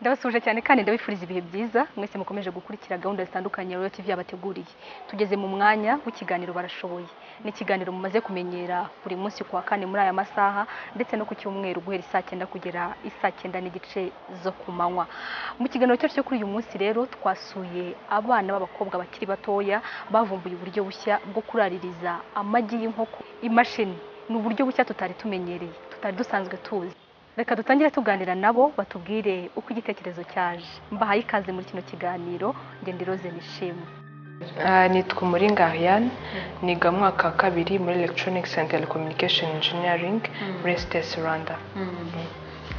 Ndabasuje cyane kandi ndabifuriza ibihe byiza mwese mukomeje gukurikira gahunda zitandukanye Royal TV yabateguriye. Tugeze mu mwanya w'ikiganiro Barashoboye. Ni ikiganiro mumaze kumenyera buri munsi kwa kane muri aya masaha ndetse no ku cyumweru guhera saa 9 kugera saa 9 n'igice zo kumanywa. Mu kiganiro cyacu cyo kuri uyu munsi rero twasuye abana b'abakobwa bakiri batoya bavumbuye uburyo bushya bwo kuraririza amagi y'inkoko. Imashini ni uburyo bushya tutari tumenyereye, tutari dusanzwe tuzi. Reka dutangire tuganira nabo batubwire uko igitekerezo cyaje. Mbahaye ikaze muri kino kiganiro ngendiroze Nishimwe. Nitwa Umuringa Ariane, niga mwaka kabiri muri Electronics and Telecommunication Engineering muri STS Rwanda.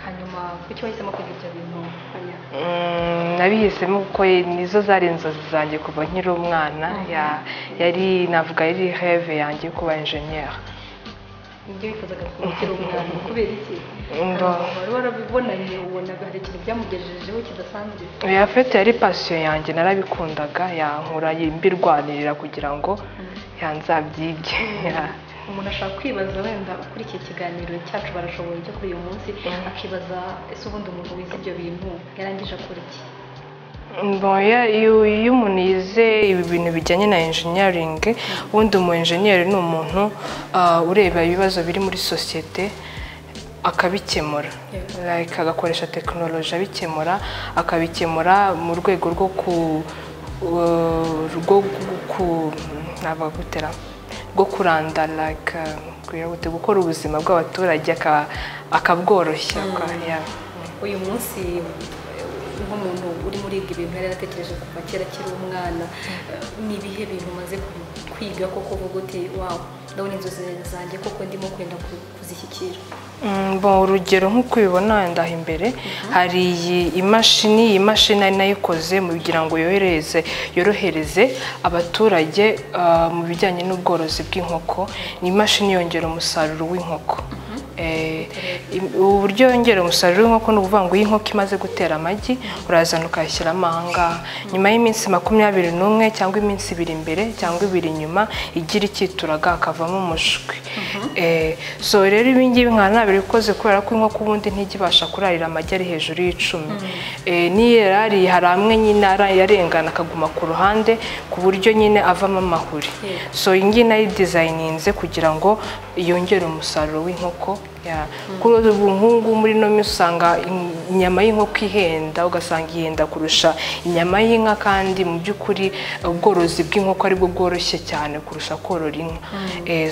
Hanyuma kuki wahisemo kwiga ibyo bintu? Nabihisemo kuko nizo zari inzozi zanjye kuva nkiri umwana, yari navuga yari rêve yanjye kuba engineer. Ibyo bifuzaga kumukira umwana kubera iki? Wari warabibonanye ubonaga hari ikintu byamugejejeho kidasanzwe? Yafite yari passion yanjye, narabikundaga, yankura mbirwanirira kugira ngo yanzabyige. Umuntu ashaka kwibaza wenda kuri iki kiganiro cyacu Barashoboye cyo kuri uyu munsi akibaza ese ubundi umuntu wize ibyo bintu yarangije akora iki? Iyo umuntu yize ibi bintu bijyanye na engineering, ubundi umu engineer ni umuntu ureba ibibazo biri muri societe akabikemura, like agakoresha technology abikemura, akabikemura mu rwego rwo kuranda like gukora ubuzima bw'abaturage akabworoshya. Uyu munsi nk'umuntu uri muri ibyo bintu yari yaratekereje kuva kera kiri umwana, ni ibihe bintu umaze kwiga koko uvuga uti wawu ndabona inzozi zanjye koko ndimo kwenda kuzishyikira? Urugero nk'uko ubibona wenda imbere hari iyi mashini ari nayo ikoze mu kugira ngo yorohereze abaturage mu bijyanye n'ubworozi bw'inkoko. Ni imashini yongera umusaruro w'inkoko. Uburyo yongera umusaruro w'inkoko ni ukuvuga ngo iyi nkoko imaze gutera amagi urazana ukayashyiramo ahangaha, nyuma y'iminsi 21 cyangwa iminsi 2 imbere cyangwa 2 inyuma igira icyituraga akavamo umushwi. So rero ibingibi nka nabikoze kubera ko inkoko ubundi ntijibasha kurarira amagi ari hejuru y'10. Niyo hari amwe nyine yarengana akaguma ku ruhande ku buryo nyine avamo amahuri. So ingi nayo designinze kugira ngo yongere umusaruro w'inkoko. Kuri ubu nkungu muri no usanga inyama y'inkoko ihenda, ugasanga ihenda kurusha inyama y'inka, kandi mu by'ukuri ubworozi bw'inkoko ari bwo bworoshye cyane kurusha korora inka.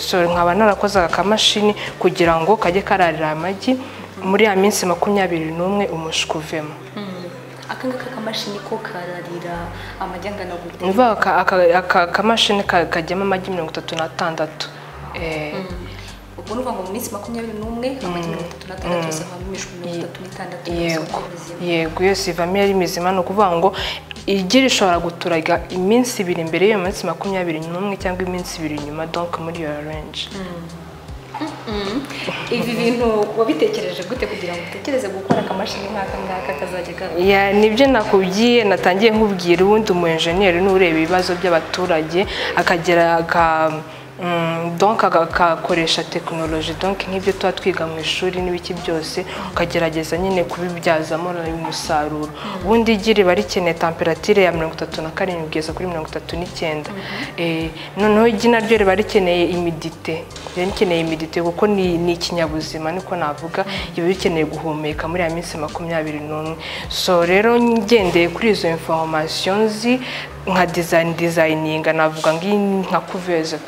So nkaba narakoze akamashini kugira ngo kajye kararira amagi muri ya minsi 21 umushwi uvemo. Akangaka akamashini ko kararira amagi angana gute? Niba akamashini kajyamo amagi 36. Ubwo nuvuga ngo mu minsi 21 amagi 36 zivamo imishwi 36. Yego yose ivamo ari mizima, no kuvuga ngo igira ishobora guturaga iminsi 2 imbere yo minsi 21 cyangwa iminsi 2 nyuma, donc muri iyo range. Ibi bintu wabitekereje gute kugira ngo utekereze gukora akamashini nk'aka ngaka kazajya nibyo nakubwiye, natangiye nkubwira ubundi umu engineer n'ureba ibibazo by'abaturage akagera donc agakoresha technology, donc nk'ibyo tuba twiga mu ishuri n'ibiki byose ukagerageza nyine kubibyazamo umusaruro. Ubundi igira bari keneye temperature ya 37 kugeza kuri 39. Noneho igina ryo riba rikeneye humidité, kuko ni ikinyabuzima niko navuga, iba bikeneye guhumeka muri ya minsi 21. So rero ngendeye kuri izo informations nka designinga navuga nka couveuse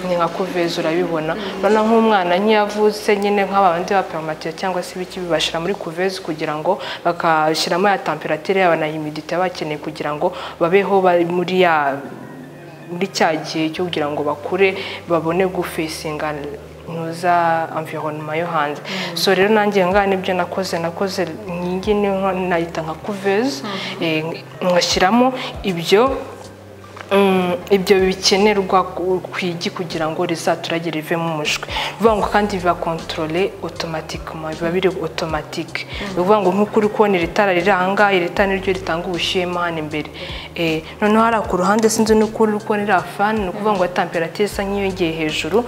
ni nka couveuse urabibona. Bana nk'umwana nk'iyavutse nyine nk'abandi ba permature cyangwa se ibiki bibashira muri couveuse kugira ngo bakashiramo ya temperature yaba na humidité bakeneye kugira ngo babeho muri cyagiye cyo kugira ngo bakure babone gufacinga nuza environnement yo hanze. So rero nanjye ngana ibyo nakoze nkingi nayita nka couveuse, ngashyiramo ibyo bikenerwa kwigi kugira ngo rizaturage rivemo umushwi. Bivuga ngo kandi biba contrôler automatiquement, biba biri automatique. Bivuga ngo nk'ukuri kubona iritara riri ahangaha, iritara niryo ritanga ubushyuhe mahane imbere. Noneho hari ku ruhande sinzi n'ukuri kubona iri fan, ni ukuvuga ngo temperature isa nk'iyongeye hejuru.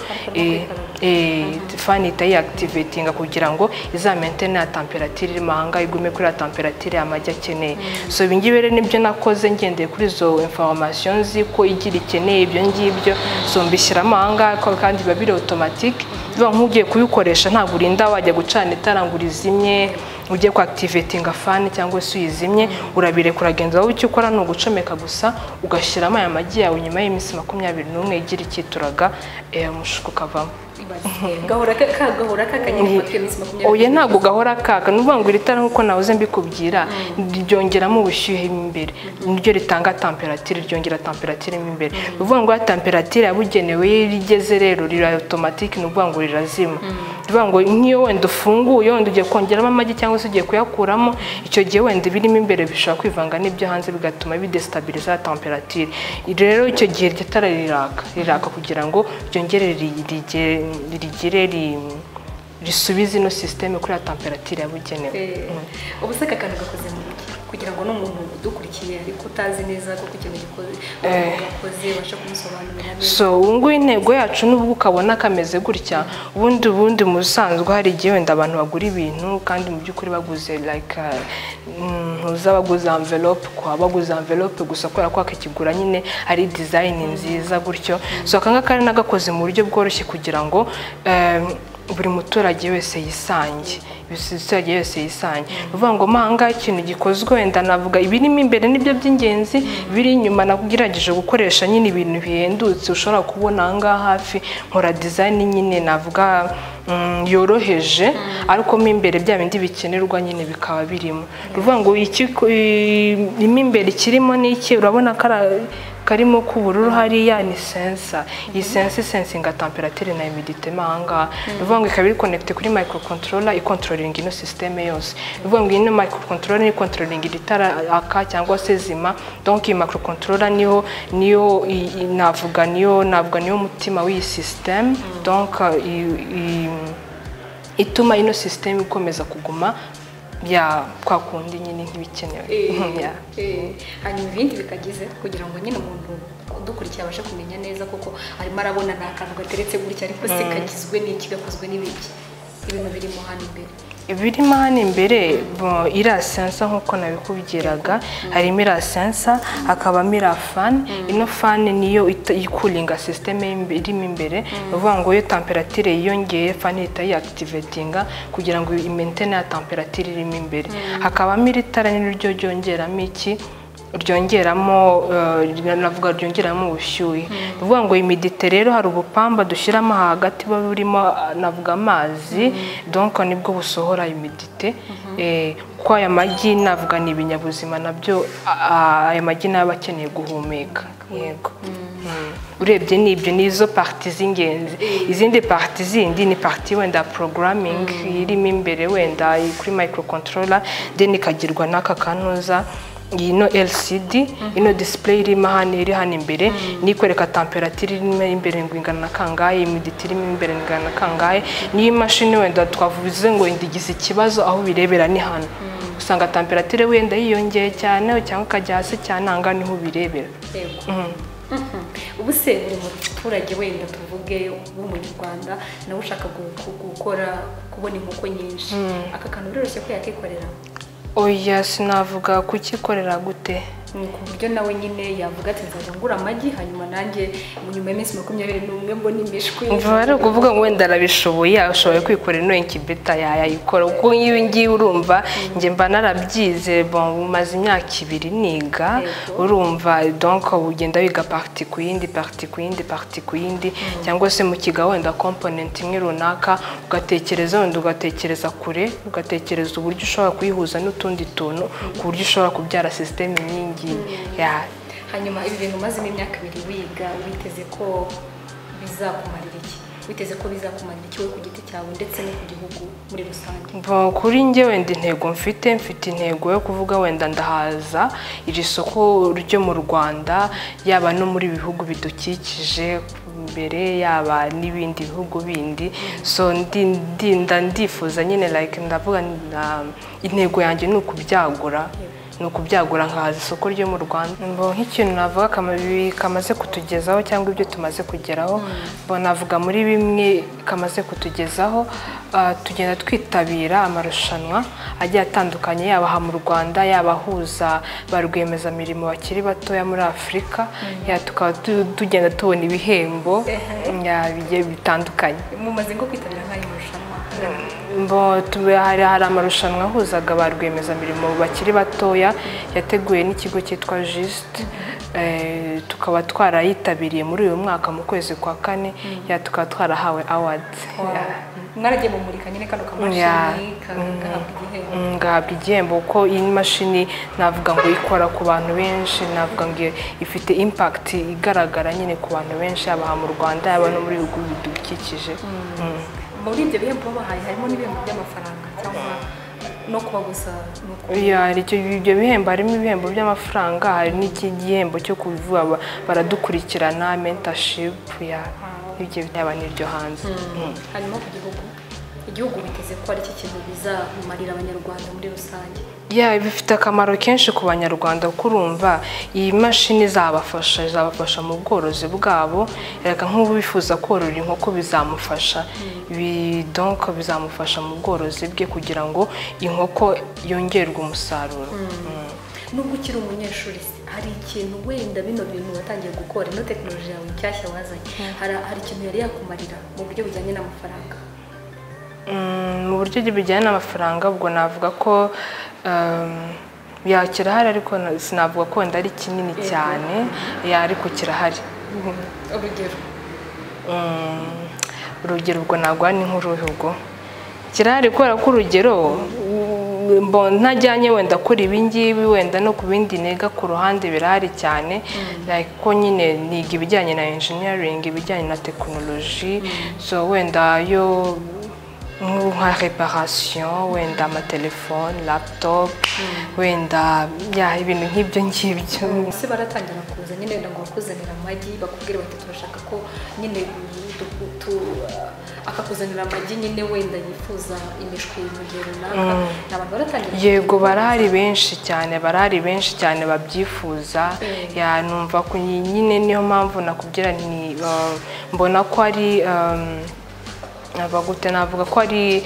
fan itayiactivatinga kugira ngo iza maintain ya temperature iri mahanga igume kuri ya temperature amagi akeneye. So ibingibi rero nibyo nakoze ngendeye kuri zo information ziko igira ikeneye ibyo ngibyo, so mbishyira amahanga kandi biba biri automatique. Biba nk'ugiye kubikoresha ntabwo urinda wajya gucana itara ngo urizimye, ugiye ku activatinga fan cyangwa se uyizimye, urabirekura agenda wowe icyo ukora ni ugucomeka gusa ugashyiramo aya magi yawe nyuma y'iminsi 21 igira ikituraga umushuko ukavamo. Gahora kakanye kwa iminsi 20. Oya ntabwo gahora kaka, nuvuga ngo iritara nkuko nahoze mbikubwira ryongeramo ubushyuhe imbere, niryo ritanga temperature, ryongera temperature imbere. Nuvuga ngo ya temperature yabugenewe rigeze rero rira automatique, nuvuga ngo rirazima. Nuvuga ngo nk'iyo wenda ufunguye wenda ugiye kongeramo amagi cyangwa se ugiye kuyakuramo, icyo gihe wenda birimo imbere bishobora kwivanga n'ibyo hanze bigatuma bidestabiliza temperature. Rero icyo gihe ryatara riraka kugira ngo ryongere rigire risubize ino systeme kuri ya temperature yabugenewe. Ubusaka kantu gakoze mu kugira ngo n'umuntu udukurikiye ariko utazi neza ko ikintu gikoze basha kumusobanurira neza. So ubungu intego yacu n'ubwo ukabona kameze gutya, ubundi musanzwe hari igihe wenda abantu bagura ibintu kandi mu by'ukuri baguze like baguze envelope, kwa baguze envelope gusa kubera ko akakigura nyine ari design nziza gutyo. So akanga kari nagakoze mu buryo bworoshye kugira ngo buri muturage wese yisange, uvuga ngo mahanga ikintu gikozwe wenda navuga ibirimo imbere nibyo by'ingenzi, biri inyuma nakugerageje gukoresha nyine ibintu bihendutse ushobora kubona anga hafi nkora design nyine navuga yoroheje, ariko mo imbere bya bindi bikenerwa nyine bikaba birimo. Uvuga ngo iki imbere kirimo n'iki, urabona karimo k'ubururu hariya ni sensor. Iyi sensor sensinga temperature na humidity mahanga. Uvuga ngo ikaba iri connect kuri microcontroller icontrolling ino systeme yose. Uvuga ngo ino microcontroller ni controlling itara aka cyangwa se zima. Donc iyi microcontroller niyo navuga niyo mutima w'iyi system. Donc ituma ino system ikomeza kuguma ya kwa kundi nyine nk'ibikenewe. Hanyuma ibindi bikagize kugira ngo nyine umuntu udukurikiye abashe kumenya neza koko arimo arabona n'akantu gateretse gutya ariko se kagizwe n'iki, gakozwe n'ibiki, ibintu birimo hano imbere. Birimo hano imbere ira sensor nkuko nabikubwiraga, harimo ira sensor hakabamo ira fan. Ino fan niyo ikulinga systeme irimo imbere, uvuga ngo iyo temperature yiyongeye fan itayiactivatinga kugira ngo i-maintain ya temperature irimo imbere. Hakabamo iritara niryo ryongeramo iki, ryongeramo navuga ryongeramo ubushyuhe. Uvuga ngo imidite rero hari ubupamba dushyiramo hagati burimo navuga amazi, donc nibwo busohora imidite. Kwa aya magi navuga ni ibinyabuzima nabyo, aya magi naba akeneye guhumeka. Yego. Urebye nibyo nizo parties z'ingenzi. Izindi parties zindi ni partie wenda programming irimo imbere wenda kuri microcontroller, then ikagirwa n'aka kantuza ino LCD, ino display iri hano imbere nikwereka temperature irimo imbere ngo ingana na kangahe, humidity irimo imbere ingana na kangahe. Ni imashini wenda twavuze ngo indigize ikibazo aho birebera ni hano, usanga temperature wenda yiyongeye cyane cyangwa kajya hasi cyane, anga niho birebera. Ubuse buri muturage wenda tuvuge w'umunyarwanda nawe ushaka gukora kubona inkoko nyinshi, aka kantu biroroshye ko yakikorera? Oya sinavuga kukikorera gute, ni ku buryo nawe nyine yavuga ati nzajya ngura amagi hanyuma nanjye nyuma y'iminsi 21 mbona imishwi. Ari ukuvuga ngo wenda arabishoboye, ashoboye kwikorera ino incubator yayikora. Ubwo ngibi ngiye urumva nge mba narabyize maze imyaka 2 niga, urumva donc ugenda wiga partie ku yindi cyangwa se mu kiga wenda component imwe runaka ugatekereza kure, ugatekereza uburyo ushobora kuyihuza n'utundi tuntu ku buryo ushobora kubyara system nyingi. Hanyuma ibi bintu mazimo imyaka 2 wiga, witeze ko bizakumarira iki? Witeze ko bizakumarira iki we ku giti cyawe ndetse no ku gihugu muri rusange? Kuri nge wenda intego mfite intego yo kuvuga wenda ndahaza iri soko ryo mu Rwanda, yaba no muri bihugu bidukikije mbere, yaba n'ibindi bihugu bindi. So ndifuza nyine like ndavuga intego yanjye ni ukubyagura ni ukubyagura nkahaza isoko ryo mu Rwanda. Nk'ikintu navuga kamaze kutugezaho cyangwa ibyo tumaze kugeraho, navuga muri bimwe kamaze kutugezaho, tugenda twitabira amarushanwa agiye atandukanye, yaba aha mu Rwanda, yaba ahuza ba rwiyemezamirimo bakiri batoya muri Afurika, tukaba tugenda tubona ibihembo bigiye bitandukanye. Mumaze ngo kwitabira nk'ayo marushanwa? Hari amarushanwa ahuzaga ba rwiyemezamirimo bakiri batoya yateguwe n'ikigo cyitwa Just, tukaba twarayitabiriye muri uyu mwaka mu kwezi kwa 4, tukaba twarahawe awards. Mwaragiye mu murika nyine kano kamashini ngahabwa igihembo ko iyi mashini navuga ngo ikora ku bantu benshi, navuga ngo ifite impact igaragara nyine ku bantu benshi, yaba mu Rwanda yaba no muri bihugu bidukikije. Muri ibyo bihembo bahaye harimo n'ibihembo by'amafaranga cyangwa no kuba gusa ibyo bihembo harimo ibihembo by'amafaranga, hari n'igihembo cyo kuvuga baradukurikirana mentorship ibyo byaba n'iryo hanze. Hanyuma ku igihugu biteze ko ari iki kintu bizamarira abanyarwanda muri rusange? Bifite akamaro kenshi ku banyarwanda, kurumva iyi mashini zabafasha mu bworozi bwabo. Reka nk'ubu bifuza korora inkoko bizamufasha, donc bizamufasha mu bworozi bwe kugira ngo inkoko yongerwe umusaruro. Nubwo ukiri umunyeshuri, hari ikintu wenda bino bintu watangiye gukora, ino tekinoloji yawe nshyashya wazanye, hari ikintu yari yakumarira mu buryo bujyanye n'amafaranga? Mu buryo bijyanye n'amafaranga ubwo navuga ko kirahari, ariko sinavuga ko wenda ari kinini cyane, ariko kirahari. Urugero ubwo ntabwo ari nk'uruhu kirahari, kubera ko urugero ntajyanye wenda kuri ibingibi, wenda no ku bindi niga ku ruhande birahari cyane, ko nyine niga ibijyanye na engineering, ibijyanye na tekinoloji, so wenda yo nka reparation, wenda amatelefone, laptop, wenda ibintu nk'ibyo ngibyo. Se baratangira kuza nyine wenda ngo bakuzanira amagi, bakubwira bati turashaka ko nyine akakuzanira amagi nyine wenda yifuza imishwi mu gihe runaka, n'abantu baratangira? Yego, barahari benshi cyane babyifuza. Numva ko nyine niyo mpamvu nakubwira mbona ko ari navuga ko ari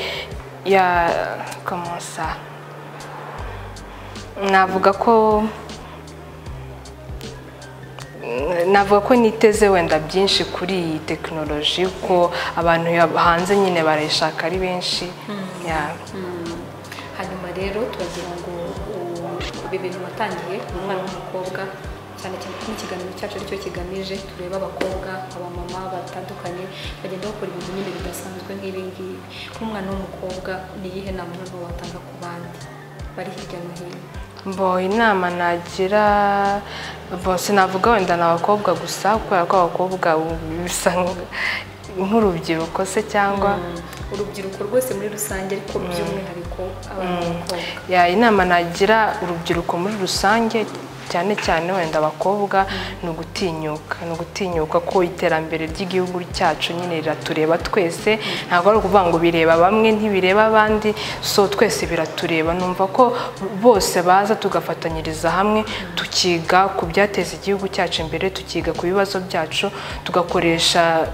navuga ko niteze wenda byinshi kuri iyi tekinoloji, ko abantu hanze nyine barayishaka ari benshi. Hanyuma rero turagira ngo ibi bintu watangiye umwana w'umukobwa, cyane cyane n'ikiganiro cyacu aricyo kigamije, tureba abakobwa, abamama batandukanye bagenda bakora ibintu nyine bidasanzwe nk'ibi ngibi. Nk'umwana w'umukobwa ni iyihe nama noneho watanga ku bandi bari hirya no hino? Inama nagira, sinavuga wenda n'abakobwa gusa, kubera ko abakobwa bisa nk'urubyiruko se, cyangwa urubyiruko rwose muri rusange, ariko by'umwihariko abana b'abakobwa. Inama nagira urubyiruko muri rusange, cyane cyane wenda abakobwa, ni ugutinyuka ko iterambere ry'igihugu cyacu nyine riratureba twese, ntabwo ari ukuvuga ngo bireba bamwe ntibireba abandi, so twese biratureba. Numva ko bose baza tugafatanyiriza hamwe, tukiga ku byateza igihugu cyacu imbere, tukiga ku bibazo byacu, tugakoresha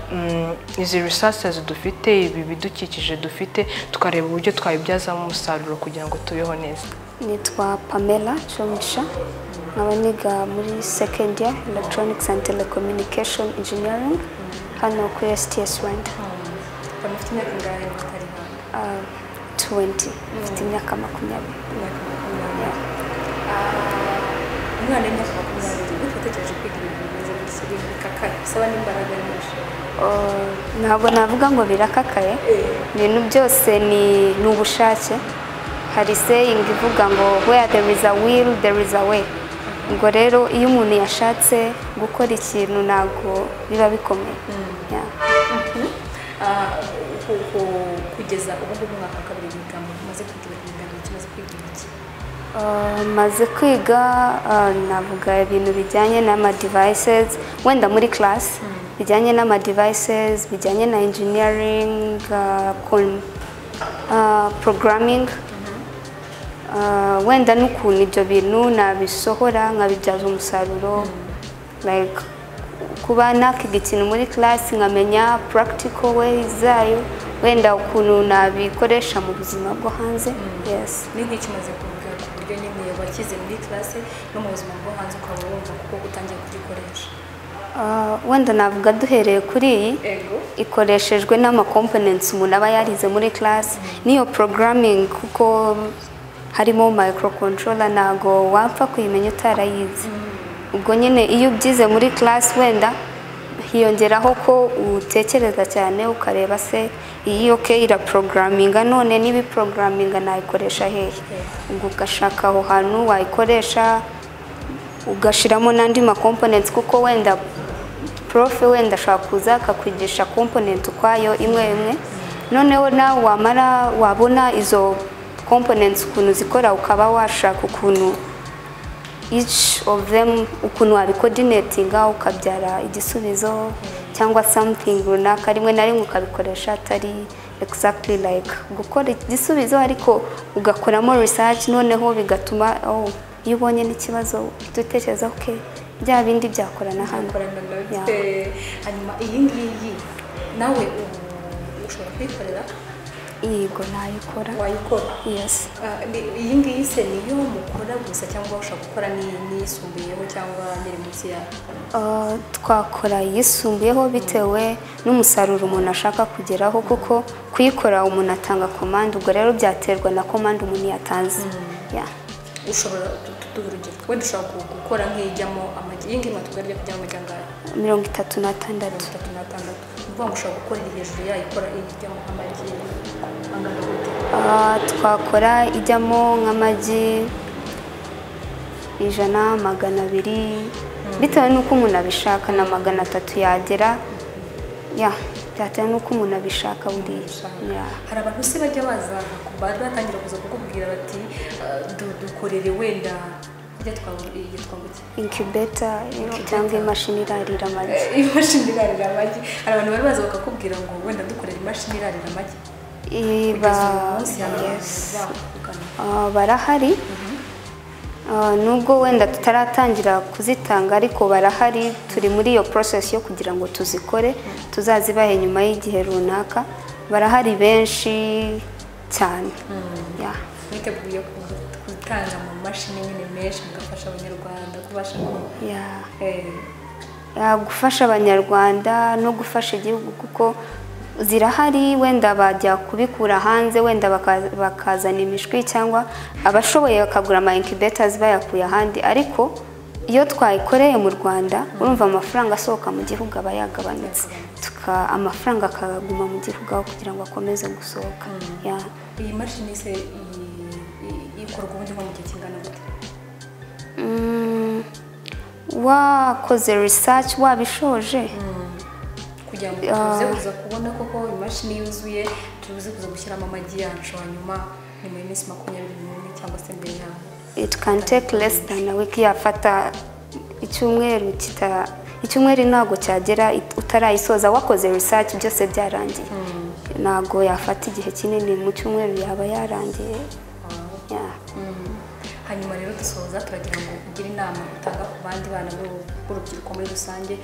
izi resources dufite, ibi bidukikije dufite, tukareba uburyo twabibyazamo umusaruro kugira ngo tubeho neza. Nitwa Pamela Chomisha, nkaba niga muri second year Electronics and Telecommunication Engineering hano kuri STS Rwanda. Ufite imyaka ingahe utari hano? 20. Ufite imyaka 20. Umwana w'imyaka 20 utegereje kwiga ibintu bimeze gutya bikakaye, bisaba n'imbaraga nyinshi? Ntabwo navuga ngo birakakaye, ibintu byose ni ubushake. Hari saying ivuga ngo where there is a will there is a way. Ngo rero iyo umuntu yashatse gukora ikintu ntabwo biba bikomeye. Kugeza ubu ngubu mwaka kabiri biga maze kwiga iki? Maze kwiga navuga ibintu bijyanye n'ama devices, wenda muri class bijyanye n'ama devices, bijyanye na engineering, programming, wenda n'ukuntu ibyo bintu nabisohora nkabibyaza umusaruro like kuba nakiga ikintu muri class nkamenya practical ways zayo wenda ukuntu nabikoresha mu buzima bwo hanze. Yes, ni nk'iki maze kuvuga ku buryo nyine wakize muri class no mu buzima bwo hanze ukaba wumva kuko utangiye kubikoresha. Wenda navuga duhereye kuri iyi ikoreshejwe n'ama components umuntu aba yarize muri class niyo programming kuko harimo microcontroller nago wapfa kuyimenya utarayize. Ubwo nyine iyo ubyize muri class wenda hiyongeraho ko utekereza cyane ukareba se iyi okay ira programminga none nibi programminga nayikoresha hehe, ubwo ugashaka aho hantu wayikoresha ugashiramo n'andi ma components kuko wenda prof wenda ashaka kuza akakwigisha component ukwayo imwe imwe noneho nawe wamara wabona izo components ukuntu zikora ukaba washaka ukuntu each of them ukuntu wabikoordinatinga ukabyara igisubizo cyangwa something runaka rimwe na rimwe ukabikoresha atari exactly like gukora igisubizo ariko ugakoramo research noneho bigatuma iyo ubonye n'ikibazo dutekereza okay bya bindi byakorana hano. Hanyuma iyi ngiyi nawe ushobora kwikorera? Yego nayikora. Wayikora? Yes. Iyi ngiyi se niyo mukora gusa cyangwa ushaka gukora n'iyisumbuyeho cyangwa n'iri munsi yayo? Twakora yisumbuyeho bitewe n'umusaruro umuntu ashaka kugeraho kuko kuyikora umuntu atanga command ubwo rero byaterwa na command umuntu yatanze. Ushobora urugero wenda ushaka gukora nk'ijyamo amagi iyi ngiyi matugarya kujya mu muryango 36 uvuga ngo ushaka gukora iri hejuru yayikora ijyamo amagi twakora ijyamo nk'amagi 100 200 bitewe n'uko umuntu abishaka na 300 yagera byatewe n'uko umuntu abishaka buriya. Hari abantu se bajya baza batangira kuza kukubwira bati dukorere wenda incubator cyangwa imashini irarira amagi. Imashini irarira amagi hari abantu bari baza bakakubwira ngo wenda dukorere imashini irarira amagi? Barahari nubwo wenda tutaratangira kuzitanga ariko barahari turi muri iyo process yo kugira ngo tuzikore tuzazibahe nyuma y'igihe runaka. Barahari benshi cyane. Mwiteguye gutanga mu mashini nyine menshi mugafasha abanyarwanda kubasha gufasha abanyarwanda no gufasha igihugu kuko zirahari wenda bajya kubikura hanze wenda bakazana imishwi cyangwa abashoboye bakagura ama incubators bayakuye ahandi ariko iyo twayikoreye mu Rwanda urumva amafaranga asohoka mu gihugu aba yagabanutse amafaranga akaguma mu gihugu aho kugira ngo akomeze gusohoka. Iyi mashini se ikorwa ubundi mu gihe kingana gute? Wakoze research wabishoje kugira ngo tuze kuza kubona koko imashini yuzuye tuze kuza gushyiramo amagi yacu hanyuma ni mu minsi 21 cyangwa se mbere yaho. It can take less than a week. Yafata icyumweru ntago cyagera utarayisoza wakoze research byose byarangiye. Ntago yafata igihe kinini mu cyumweru yaba yarangiye. Hanyuma rero dusoza turagira ngo ugire inama utanga ku bandi bana b'urubyiruko muri rusange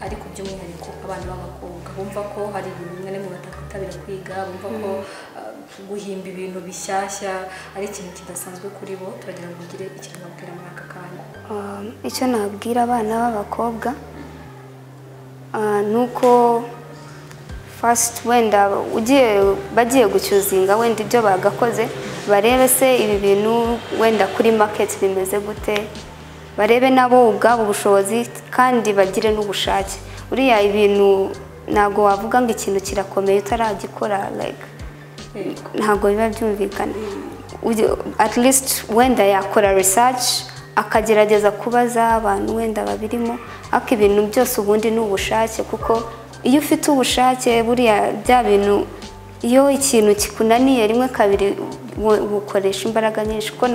ariko by'umwihariko abana b'abakobwa bumva ko hari ibintu bimwe n'imwe batakitabira kwiga bumva ko guhimba ibintu bishyashya ari ikintu kidasanzwe kuri bo turagira ngo ugire ikintu babwira muri aka kanya. Icyo nabwira abana b'abakobwa nuko first wenda bagiye gucyuzinga wenda ibyo bagakoze barebe se ibi bintu wenda kuri market bimeze gute barebe nabo ubwabo ubushobozi kandi bagire n'ubushake. Uriya ibintu ntago wavuga ngo ikintu kirakomeye utaragikora like ntago biba byumvikana. At least wenda yakora research akagerageza kubaza abantu wenda babirimo ariko ibintu byose ubundi n'ubushake kuko iyo ufite ubushake buriya bya bintu iyo ikintu kikunaniye rimwe kabiri ukoresha imbaraga nyinshi ko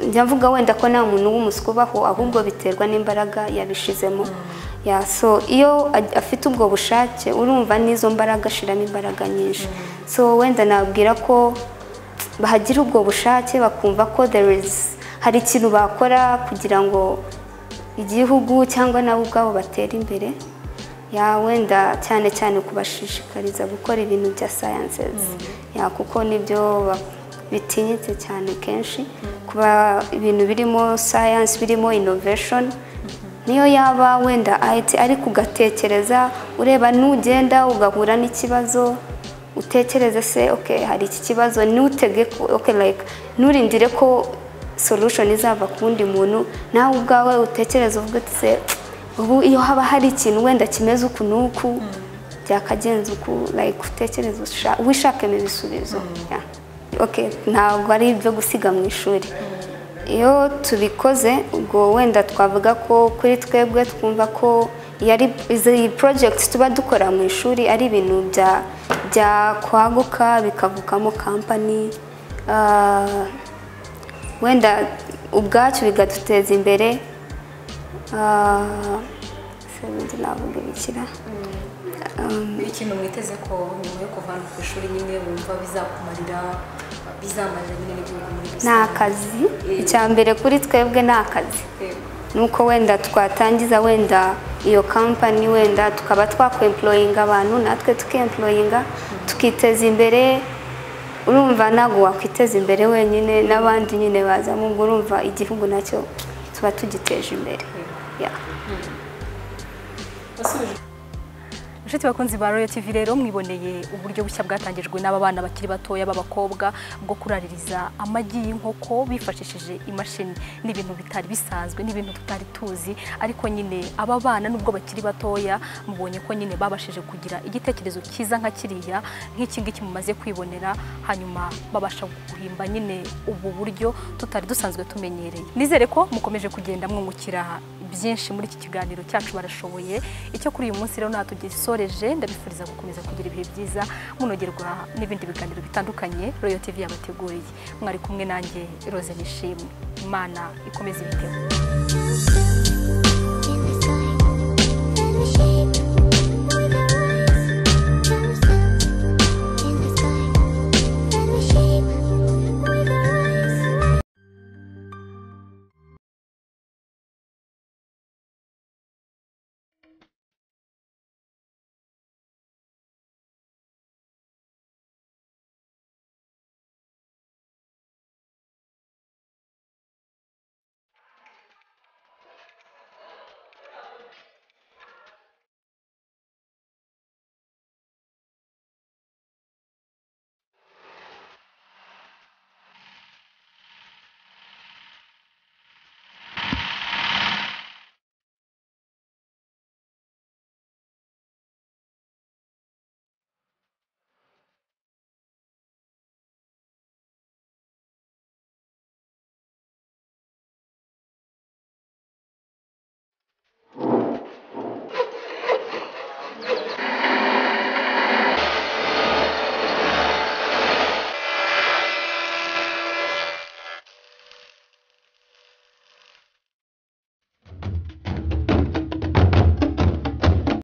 njya mvuga wenda ko nta muntu w'umuswa ubaho ahubwo biterwa n'imbaraga yabishizemo. So iyo afite ubwo bushake urumva n'izo mbaraga ashiramo imbaraga nyinshi. So wenda nabwira ko bahagira ubwo bushake bakumva ko hari ikintu bakora kugira ngo igihugu cyangwa nabo ubwabo batera imbere wenda cyane cyane kubashishikariza gukora ibintu bya sciences kuko nibyo bitinyitse cyane kenshi kuba ibintu birimo science birimo innovation niyo yaba wenda IT ariko ugatekereza ureba nugenda ugahura n'ikibazo utekereze se okay hari iki kibazo nutege okay like nurindire ko solution izava kundi muntu nawe ubwawe utekereza uvuga se ubu iyo haba hari ikintu wenda kimeze uku nuku byakagenza uku like utekereza wishakemo ibisubizo okay ntabwo ari ibyo gusiga mu ishuri iyo tubikoze ubwo wenda twavuga ko kuri twebwe twumva ko yari izi project tuba dukora mu ishuri ari ibintu bya kwaguka bikavukamo company wenda ubwacu bigaduteza imbere sebundi navuga bikira ikintu mwiteze ko nyuma yo kuvana ku ishuri nyine wumva bizakumarira nyine n'igihugu muri rusange nta kazi icya mbere kuri twebwe nta kazi nuko wenda twatangiza wenda iyo company wenda tukaba twakwemployinga abantu natwe tukemployinga tukiteza imbere urumva ntabwo wakwiteza imbere wenyine n'abandi nyine bazamo ubwo urumva igihugu nacyo tuba tugiteje imbere Inshuti bakunzi ba Royal TV rero mwiboneye uburyo bushya bwatangijwe n'aba bana bakiri batoya b'abakobwa bwo kuraririza amagi y'inkoko bifashishije imashini n'ibintu bitari bisanzwe n'ibintu tutari tuzi ariko nyine aba bana nubwo bakiri batoya mubonye ko nyine babashije kugira igitekerezo cyiza nka kiriya nk'iki ngiki mumaze kwibonera hanyuma babasha guhimba nyine ubu buryo tutari dusanzwe tumenyereye nizere ko mukomeje kugenda mwungukira byinshi muri iki kiganiro cyacu barashoboye icyo kuri uyu munsi rero natugisoreje ndabifuriza gukomeza kugira ibihe byiza munogerwa n'ibindi biganiro bitandukanye Royal TV yabateguriye mwari kumwe nanjye Rose Nishimwe Imana ikomeze ibitego